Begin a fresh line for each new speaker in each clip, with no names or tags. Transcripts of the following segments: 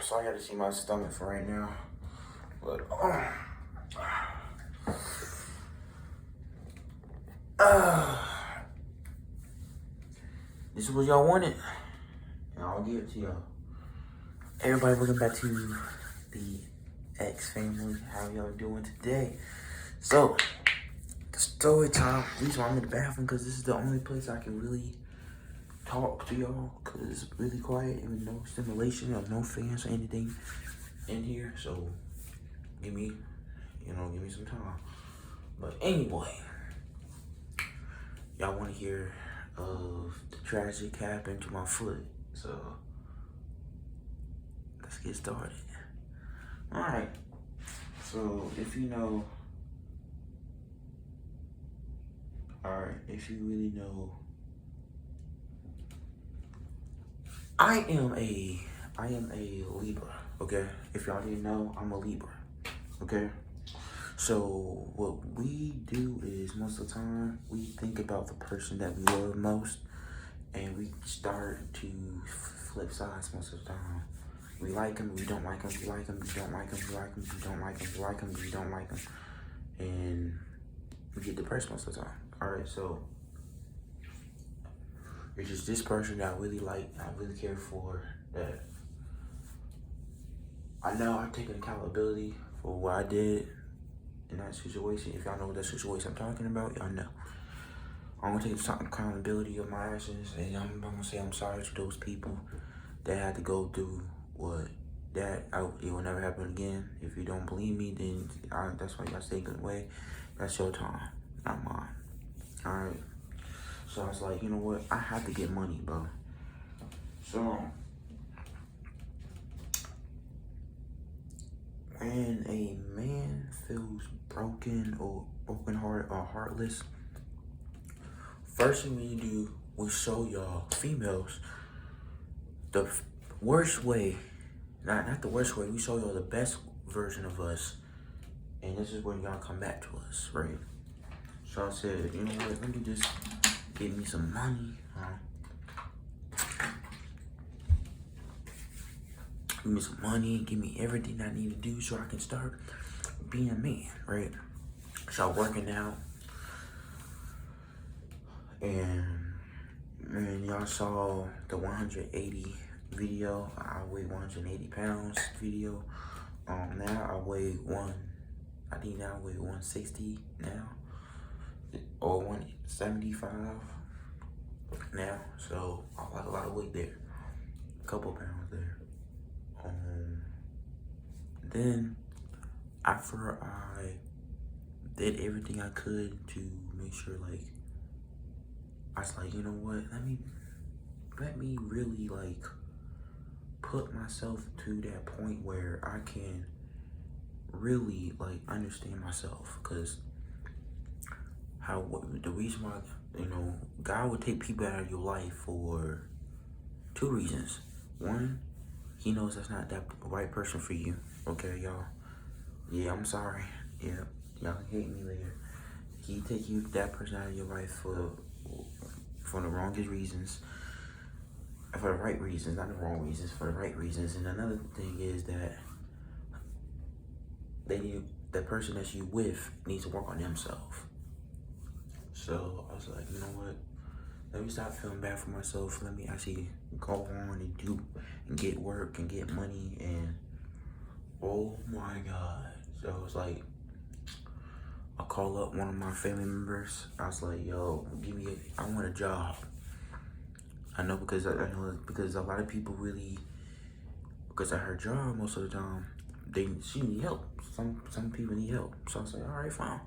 So I got to see my stomach for right now. But this is what y'all wanted, and I'll give it to y'all. Everybody, welcome back to the X family. How y'all doing today? So, the story time. Reason why I'm in the bathroom because this is the only place I can really talk to y'all because it's really quiet and no stimulation or no fans or anything in here. So, give me some time. But anyway, y'all want to hear of the tragic happened to my foot. So, let's get started. Alright. So, if you really know, I am a Libra, okay? If y'all didn't know, I'm a Libra, okay? So what we do is most of the time we think about the person that we love most, and we start to flip sides most of the time. We like them, we don't like them, we like them, we don't like them, we like them, we don't like them, we like them, we don't like them, and we get depressed most of the time. All right, so it's just this person that I really like, I really care for, that I know I take accountability for what I did in that situation. If y'all know what that situation I'm talking about, y'all know. I'm gonna take accountability of my actions, and I'm gonna say I'm sorry to those people that had to go through what it will never happen again. If you don't believe me, then that's why y'all stay good way. That's your time, not mine. All right. So I was like, you know what? I have to get money, bro. So when a man feels broken or brokenhearted or heartless, first thing we do, we show y'all females the worst way, not the worst way, we show y'all the best version of us, and this is when y'all come back to us, right? So I said, you know what, let me just give me some money, give me some money, give me everything I need to do so I can start being a man, right? Start working out, and y'all saw the 180 video. I weigh 180 pounds video. Now I weigh 160 now, or 175 now. So I lost a lot of weight there, a couple pounds there. Then after I did everything I could to make sure, like, I was like, you know what, let me really, like, put myself to that point where I can really, like, understand myself. Because the reason why, God would take people out of your life for two reasons. One, he knows that's not that right person for you. Okay, y'all? Yeah, I'm sorry. Yeah, y'all can hate me later. He take that person out of your life for the wrongest reasons. For the right reasons, not the wrong reasons, for the right reasons. And another thing is that the person that you with needs to work on themselves. So I was like, you know what? Let me stop feeling bad for myself. Let me actually go on and do and get work and get money. And oh my God. So it was like, I call up one of my family members. I was like, yo, I want a job. I know because a lot of people really, because of her job most of the time, she need help. Some people need help. So I was like, all right, fine.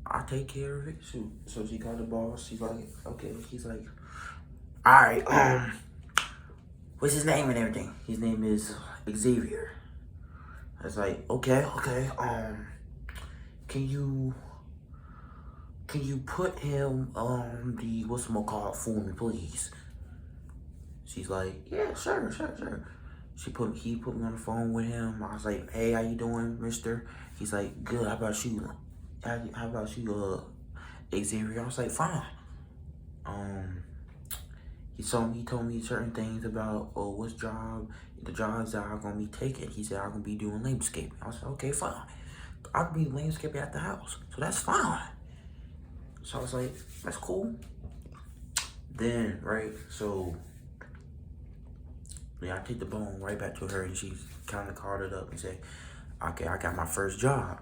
I'll take care of it. Shoot. So she called the boss. She's like, okay. She's like, all right, what's his name and everything? His name is Xavier. I was like, okay, can you put him on the whatchamacallit for me, please? She's like, yeah, sure. He put me on the phone with him. I was like, hey, how you doing, mister? He's like, good, how about you? How about you, Xavier? I was like, fine. He told me certain things about the jobs that I'm gonna be taking. He said I'm gonna be doing landscaping. I was like, okay, fine. I'll be landscaping at the house, so that's fine. So I was like, that's cool. Then right, so yeah, I take the bone right back to her, and she kind of called it up and said, okay, I got my first job.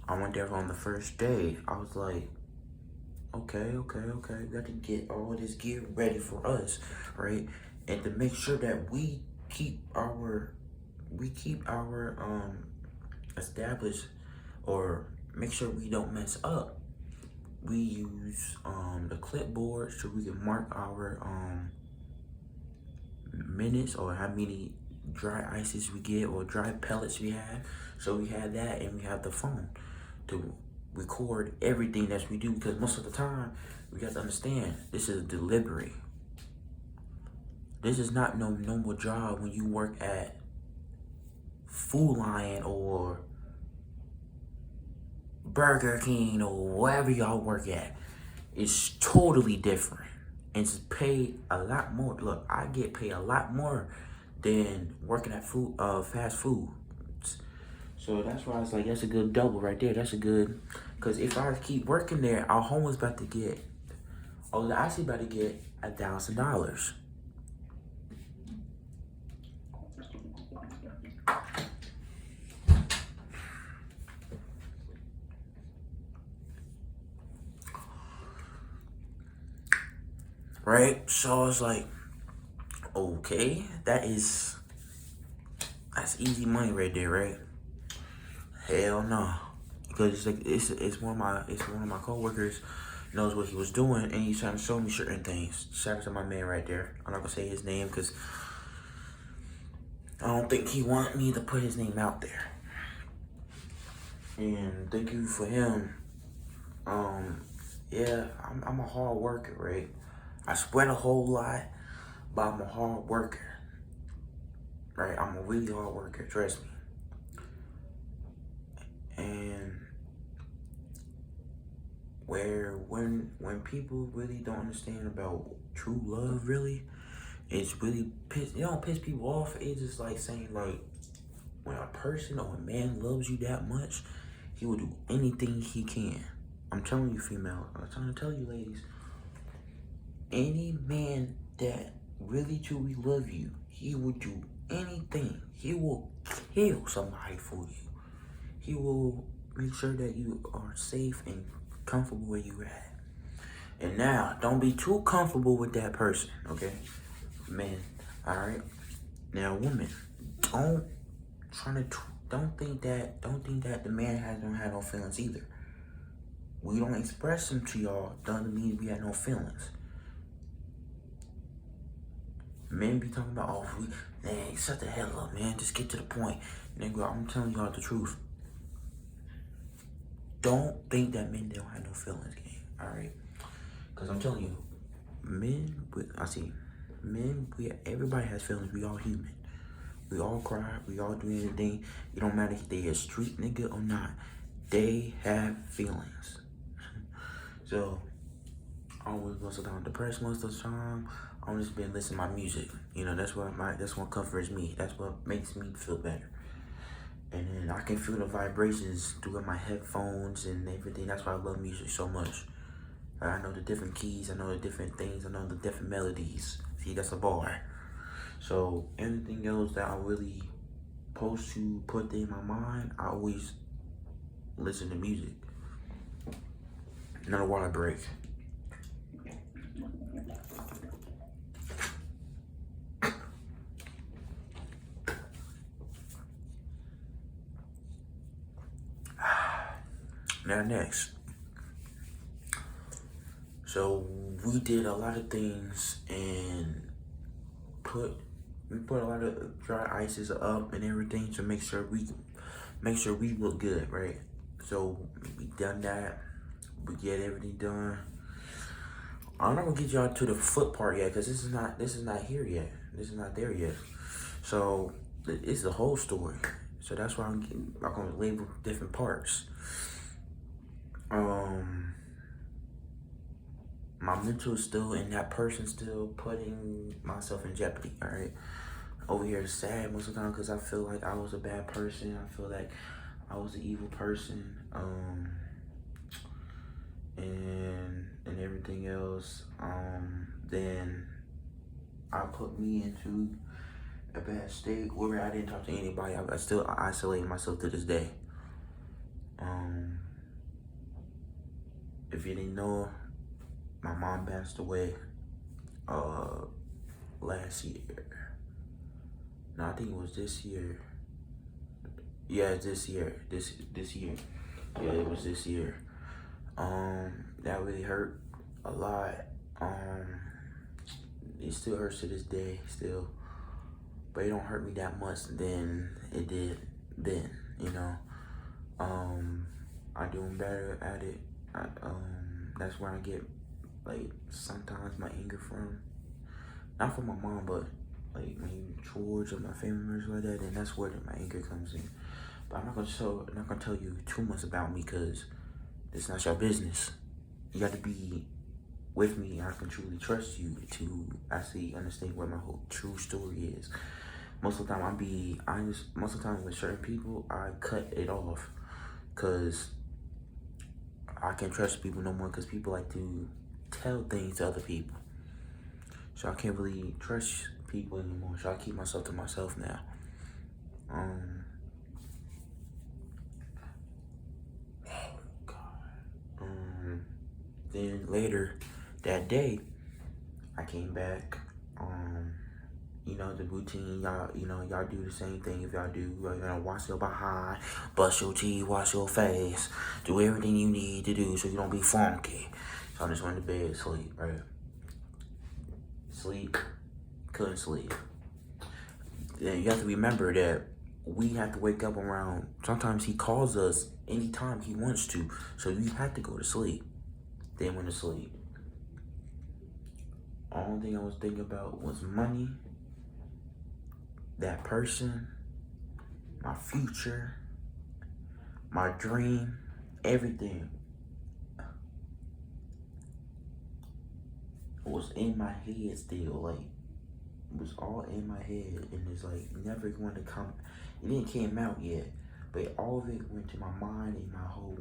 I went there on the first day. I was like, okay. We got to get all this gear ready for us, right? And to make sure that we keep our established, or make sure we don't mess up. We use the clipboard so we can mark our minutes, or how many dry ices we get, or dry pellets we have. So we have that, and we have the phone to record everything that we do, because most of the time we got to understand this is delivery. This is not no normal job when you work at Food Lion or Burger King or wherever y'all work at. It's totally different. And it's paid a lot more. Look, I get paid a lot more than working at fast food. So that's why it's like, that's a good double right there. That's a good, because if I keep working there, our home is about to get, actually about to get $1,000. Right? So it's like, okay, that's easy money right there, right? Hell no. Because it's one of my coworkers knows what he was doing, and he's trying to show me certain things. Shout out to my man right there. I'm not gonna say his name because I don't think he want me to put his name out there. And thank you for him. Yeah, I'm a hard worker, right? I sweat a whole lot, but I'm a hard worker. Right? I'm a really hard worker, trust me. And when people really don't understand about true love, really, it's really it don't piss people off. It's just like saying, like, when a person or a man loves you that much, he will do anything he can. I'm telling you, female. I'm trying to tell you, ladies. Any man that really truly love you, he will do anything. He will kill somebody for you. He will make sure that you are safe and comfortable where you at. And now, don't be too comfortable with that person, okay? Man, all right? Now, women, don't think that the man don't have no feelings either. We don't express them to y'all, doesn't mean we have no feelings. Men be talking about, oh, man, shut the hell up, man. Just get to the point. Nigga, I'm telling y'all the truth. Don't think that men don't have no feelings, gang. Alright? Because I'm telling you, everybody has feelings. We all human. We all cry. We all do anything. It don't matter if they a street nigga or not. They have feelings. So, I always go down depressed most of the time. I've just been listening to my music. You know, that's what comforts me. That's what makes me feel better. And then I can feel the vibrations through my headphones and everything. That's why I love music so much. I know the different keys. I know the different things. I know the different melodies. See, that's a bar. So anything else that I really supposed to put in my mind, I always listen to music. Another water break. Now next. So we did a lot of things and we put a lot of dry ices up and everything to make sure we look good, right? So we done that. We get everything done. I'm not gonna get y'all to the foot part yet, because this is not here yet. This is not there yet. So it's the whole story. So that's why I'm gonna label different parts. my mental is still in that person, still putting myself in jeopardy. All right, over here is sad most of the time because I feel like I was a bad person. I feel like I was an evil person, and everything else. Then I put me into a bad state where I didn't talk to anybody. I still isolate myself to this day. If you didn't know, my mom passed away last year. No, I think it was this year. Yeah, this year. This year. Yeah, it was this year. That really hurt a lot. It still hurts to this day, still. But it don't hurt me that much than it did then, you know. I'm doing better at it. That's where I get, like, sometimes my anger from. Not from my mom, but like maybe towards my family members like that, and that's where my anger comes in. But I'm not gonna tell you too much about me because it's not your business. You got to be with me. I can truly trust you to actually understand what my whole true story is. Most of the time, I'll be honest. Most of the time with certain people, I cut it off because I can't trust people no more because people like to tell things to other people. So I can't really trust people anymore. So I keep myself to myself now. Then later that day, I came back. You know, the routine, y'all do the same thing. If y'all do, wash your behind, brush your teeth, wash your face, do everything you need to do so you don't be funky. So I just went to bed, sleep, right? Sleep, couldn't sleep. Then you have to remember that we have to wake up around, sometimes he calls us anytime he wants to. So you have to go to sleep. Then went to sleep. Only thing I was thinking about was money, that person, my future, my dream, everything was in my head still. Like, it was all in my head, and it's like never going to come. It didn't came out yet, but all of it went to my mind and my whole.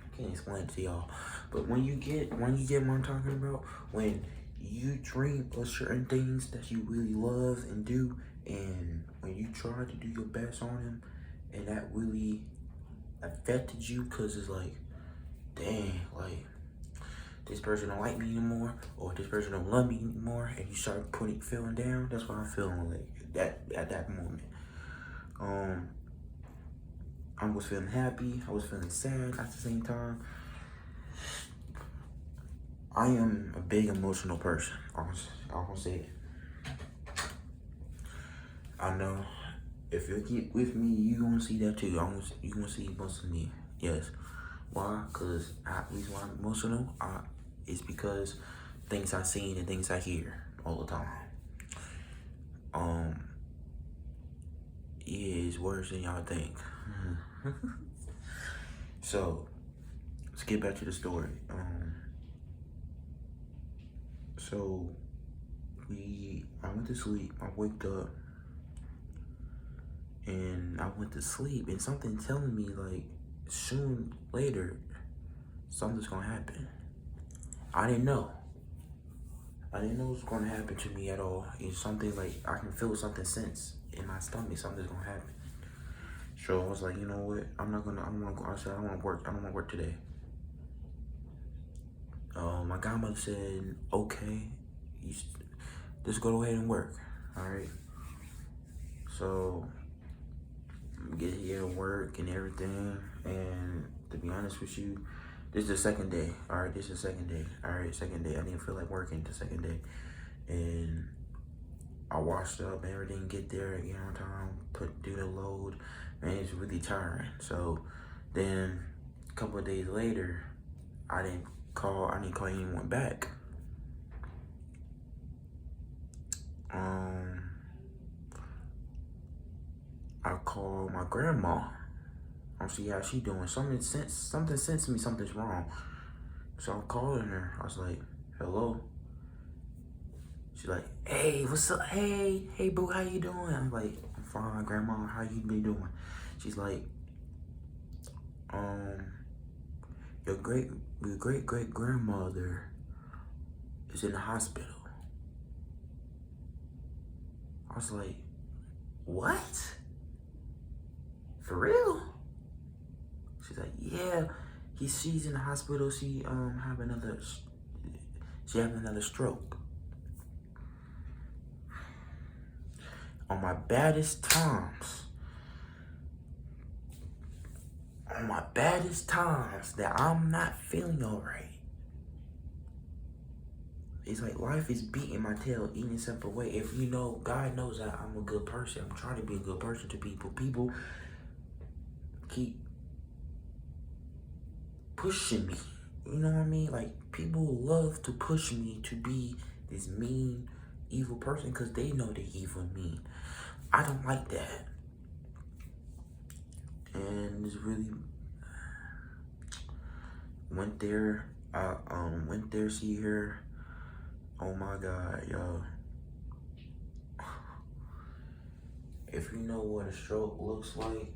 I can't explain it to y'all, but when you get what I'm talking about, when you dream of certain things that you really love and do, and when you try to do your best on them, and that really affected you, cause it's like, dang, like this person don't like me anymore, or this person don't love me anymore, and you start feeling down. That's what I'm feeling like that at that moment. I was feeling happy. I was feeling sad at the same time. I am a big emotional person. I'm gonna say it. I know if you get with me, you gonna see that too. You gonna see most of me. Yes. Why? Cause the reason why I'm emotional, is because things I seen and things I hear all the time. Yeah, it's worse than y'all think. So let's get back to the story. So I went to sleep. I waked up and I went to sleep, and something telling me like soon later something's gonna happen. I didn't know. I didn't know what was gonna happen to me at all. It's something like I can feel something sense in my stomach. Something's gonna happen. So I was like, you know what? I don't wanna go outside. I don't wanna work. I don't wanna work today. My godmother said, okay, just go ahead and work. All right. So get here and work and everything. And to be honest with you, this is the second day. All right, this is the second day. All right, second day. I didn't feel like working the second day. And I washed up and everything, get there, on time, do the load. Man, it's really tiring. So then a couple of days later, I didn't call anyone back. I called my grandma. I see how she doing. Something sensed me something's wrong. So I'm calling her. I was like, hello. She's like, hey, what's up? Hey, boo, how you doing? I'm like, I'm fine, grandma. How you been doing? She's like, um, your great grandmother is in the hospital. I was like, what? For real? She's like, yeah. She's in the hospital. She having another stroke. On my baddest times, that I'm not feeling alright. It's like life is beating my tail any separate way. If you know, God knows that I'm a good person. I'm trying to be a good person to people. People keep pushing me. You know what I mean? Like, people love to push me to be this mean, evil person because they know they're evil and mean. I don't like that. And it's really went there, see her. Oh my God, yo. If you know what a stroke looks like,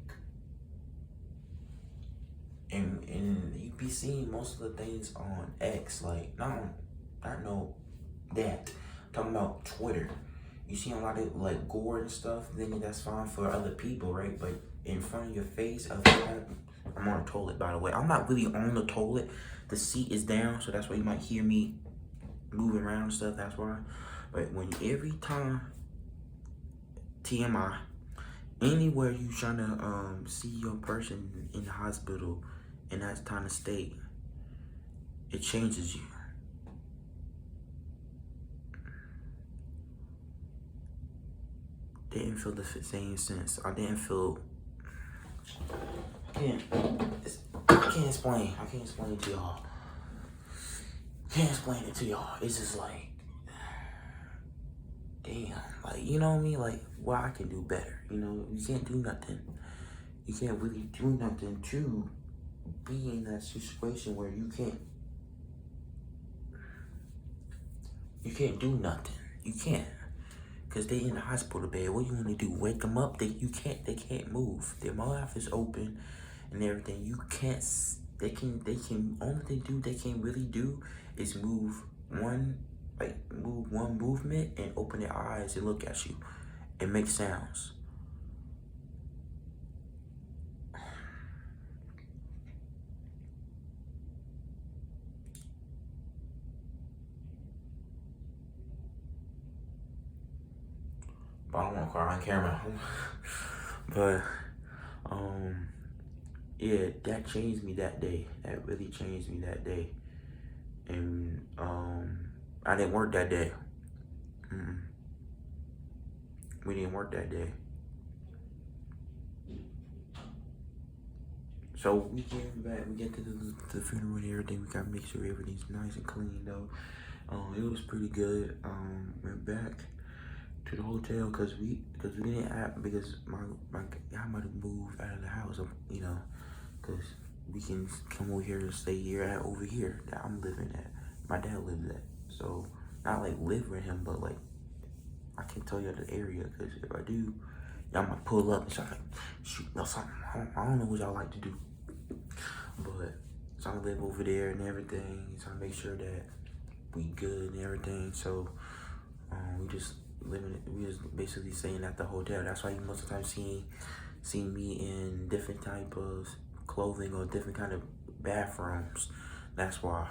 and you be seeing most of the things on X, like not know that. I'm talking about Twitter. You see a lot of like gore and stuff, then that's fine for other people, right? But in front of your face, I'm on a toilet, by the way. I'm not really on the toilet. The seat is down, so that's why you might hear me moving around and stuff. That's why. But when every time TMI, anywhere you trying to see your person in the hospital in that kind of state, it changes you. Didn't feel the same sense. I didn't feel. I can't explain. I can't explain it to y'all. Can't explain it to y'all. It's just like, damn. Like, you know what I mean? Like, well, I can do better. You know, you can't do nothing. You can't really do nothing to be in that situation where you can't do nothing. You can't. Because they in the hospital bed. What you want to do? Wake them up? They can't move. Their mouth is open and everything. You can't, only thing they can really do is move one movement and open their eyes and look at you and make sounds. But I don't want to cry on camera. But, yeah, that changed me that day. That really changed me that day. And, I didn't work that day. We didn't work that day. So we came back, we get to the funeral and everything. We gotta make sure everything's nice and clean though. It was pretty good. Went back to the hotel because we didn't have, because my I might have moved out of the house, you know, because we can come over here and stay here over here that I'm living at. My dad lives at, so not like live with him, but like I can tell you the area, because if I do, y'all might pull up and start like shoot or something. I don't know what y'all like to do, but so I live over there and everything. So I make sure that we good and everything. So we just basically staying at the hotel. That's why you most of the time see me in different type of clothing or different kind of bathrooms. That's why.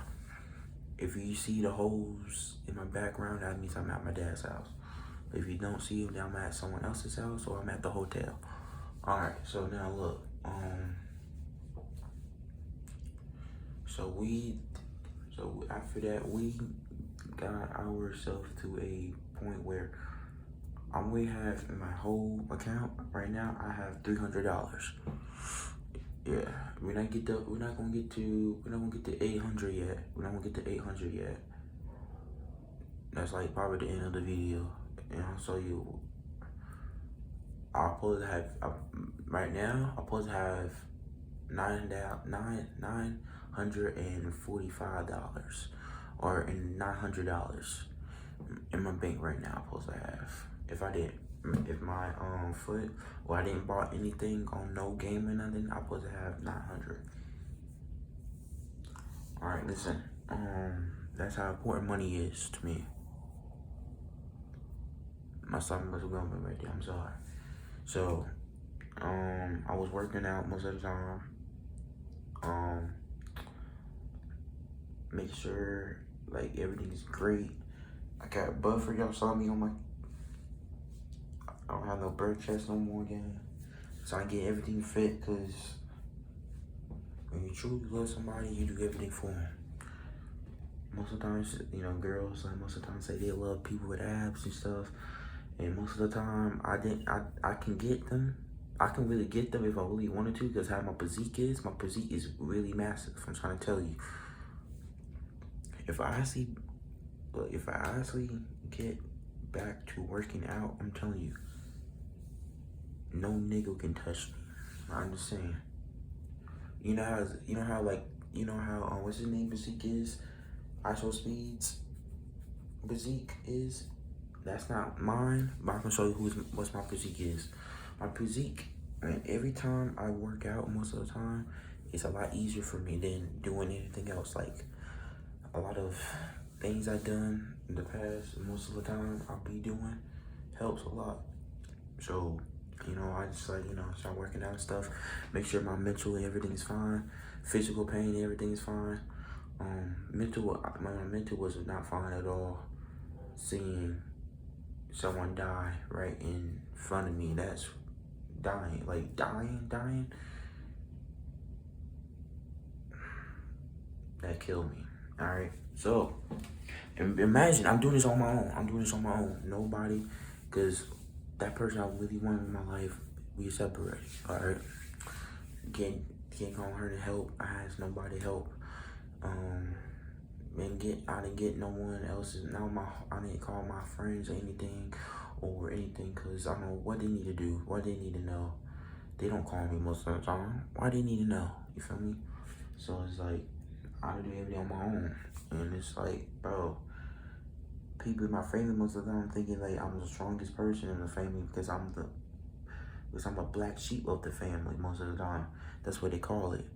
If you see the holes in my background, that means I'm at my dad's house. If you don't see them, then I'm at someone else's house or I'm at the hotel. All right, so now look. So after that, we got ourselves to a point where we have in my whole account right now, I have $300. Yeah, we're not gonna get to 800 yet. We're not gonna get to 800 yet. That's like probably the end of the video. And I'll show you. I'll supposed to have right now. I'm supposed to have $945 or in $900 in my bank right now. I'm supposed to have if my foot or I didn't bought anything on no game or nothing, I'm supposed to have 900. All right, listen. That's how important money is to me. My stomach was going right there. I'm sorry. So, I was working out most of the time. Make sure like everything is great. I got buffer. Y'all saw me on my. I don't have no bird chest no more again. So I get everything fit because when you truly love somebody, you do everything for them. Most of the times, girls like most of the time say they love people with abs and stuff. And most of the time, I can get them. I can really get them if I really wanted to, because how my physique is really massive. I'm trying to tell you. If I actually get back to working out, I'm telling you, no nigga can touch me. I understand. You know how what's his name physique is? ISO Speeds physique is. That's not mine, but I can show you what's my physique is. My physique, and every time I work out, most of the time, it's a lot easier for me than doing anything else. Like a lot of things I've done in the past, most of the time I'll be doing helps a lot. So, I just start working out and stuff. Make sure my mental and everything's fine. Physical pain, everything's fine. My mental was not fine at all. Seeing someone die right in front of me, that's dying. Like dying. That killed me. All right. So imagine I'm doing this on my own. Nobody, because that person I really wanted in my life, we separated. All right. Can't call her to help. I asked nobody help. I didn't get no one else's. I didn't call my friends or anything, because I don't know what they need to do, what they need to know. They don't call me most of the time. Why they need to know? You feel me? So it's like I do everything on my own, and it's like, bro, people in my family most of the time thinking like I'm the strongest person in the family because I'm a black sheep of the family most of the time. That's what they call it.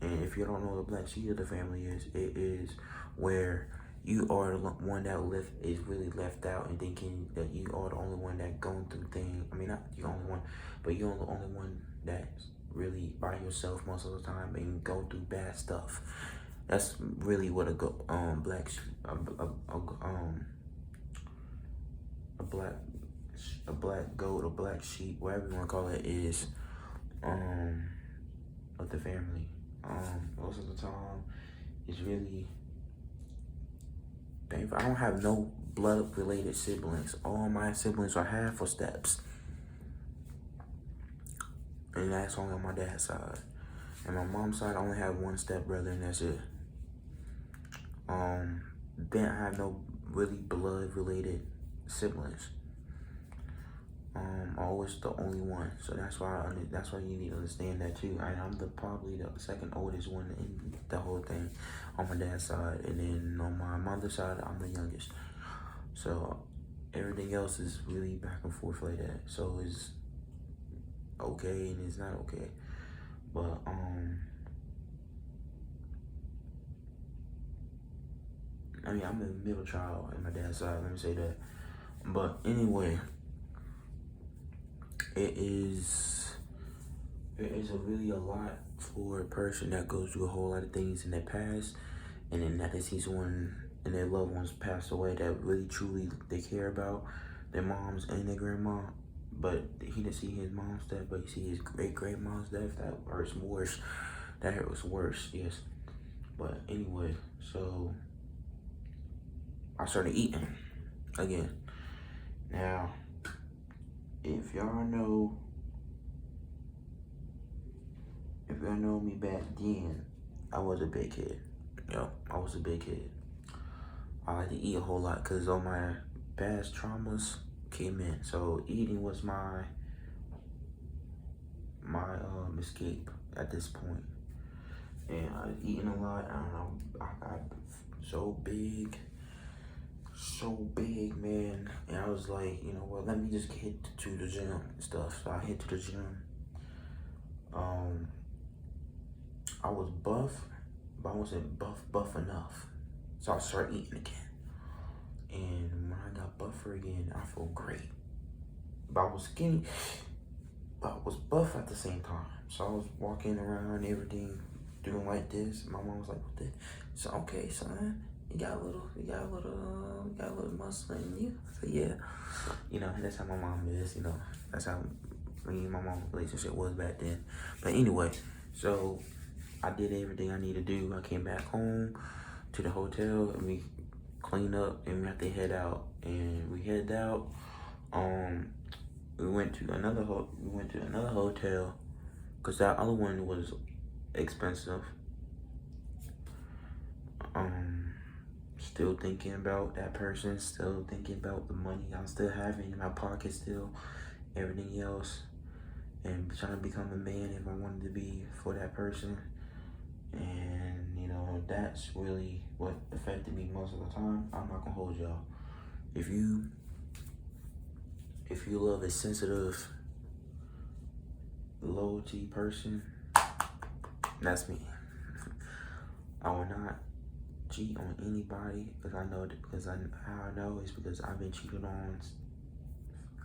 And if you don't know what the black sheep of the family is, it is where you are the one that is really left out and thinking that you are the only one that going through things. I mean, not the only one, but you're the only one that's really by yourself most of the time and go through bad stuff. That's really what a black goat or black sheep, whatever you want to call it, is of the family. Most of the time, it's really painful. I don't have no blood-related siblings. All my siblings are half or steps, and that's only on my dad's side. And my mom's side, I only have one stepbrother, and that's it. Then I have no really blood-related siblings. I'm always the only one, so that's why you need to understand that too. I'm probably the second oldest one in the whole thing on my dad's side, and then on my mother's side, I'm the youngest. So everything else is really back and forth like that. So it's okay and it's not okay, but I'm a middle child on my dad's side. Let me say that. But anyway. It is really a lot for a person that goes through a whole lot of things in their past, and then that they see someone and their loved ones pass away that really truly they care about, their moms and their grandma. But he didn't see his mom's death, but he see his great mom's death. That hurts worse. That hurts worse, yes. But anyway, so I started eating again. Now, if y'all know me back then, I was a big kid. I was a big kid. I like to eat a whole lot because all my past traumas came in. So eating was my escape. at this point. And I was eating a lot. I don't know. I got so big, man. And I was like, you know what? Let me just get to the gym and stuff. So I hit to the gym. I was buff, but I wasn't buff enough. So I started eating again. And when I got buffer again, I felt great. But I was skinny, but I was buff at the same time. So I was walking around, everything, doing like this. My mom was like, "What the?" So okay, son, you got a little muscle in you. I said, yeah. You know, that's how my mom is. You know, that's how me and my mom's relationship was back then. But anyway, so I did everything I need to do. I came back home to the hotel and we clean up and we have to head out. And we headed out. We went to another hotel because that other one was expensive. Still thinking about that person. Still thinking about the money I'm still having in my pocket. Still everything else. And trying to become a man if I wanted to be for that person. And, you know, that's really what affected me most of the time. I'm not gonna hold y'all. If you love a sensitive, loyalty person, that's me. I will not cheat on anybody because I know how I know is because I've been cheated on.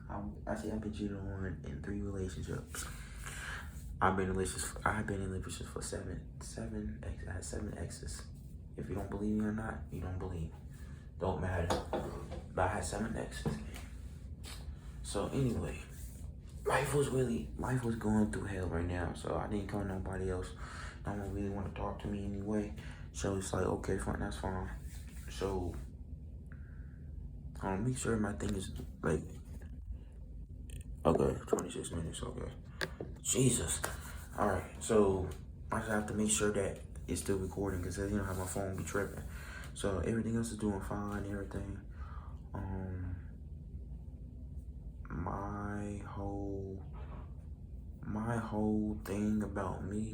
I've been cheated on in 3 relationships. I've been in relationships for seven. I had 7 exes. If you don't believe me or not, you don't believe me. Don't matter. But I had 7 exes. So anyway, life was going through hell right now. So I didn't call nobody else. No one really want to talk to me anyway. So it's like, okay, fine, that's fine. So make sure my thing is like, okay, 26 minutes, okay. Jesus. Alright, so I just have to make sure that it's still recording because you know how my phone be tripping. So everything else is doing fine, everything. My whole thing about me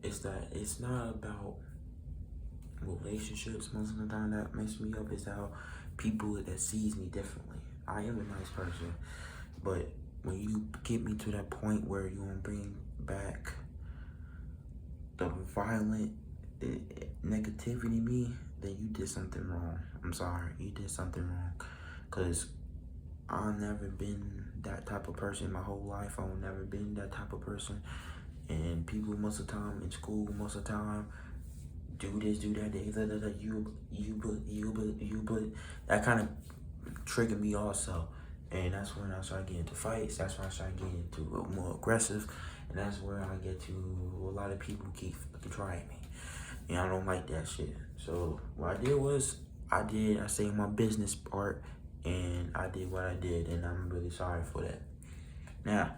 is that it's not about relationships most of the time that makes me up. It's how people that sees me differently. I am a nice person, but when you get me to that point where you want to bring back the violent negativity in me, then you did something wrong. I'm sorry, you did something wrong. Because I've never been that type of person my whole life. I've never been that type of person. And people most of the time in school, most of the time, do this, do that, but that kind of triggered me also. And that's when I started getting into fights. That's when I started getting into more aggressive. And that's where I get to a lot of people keep trying me. And I don't like that shit. So what I did was, I stayed in my business part. And I did what I did. And I'm really sorry for that. Now,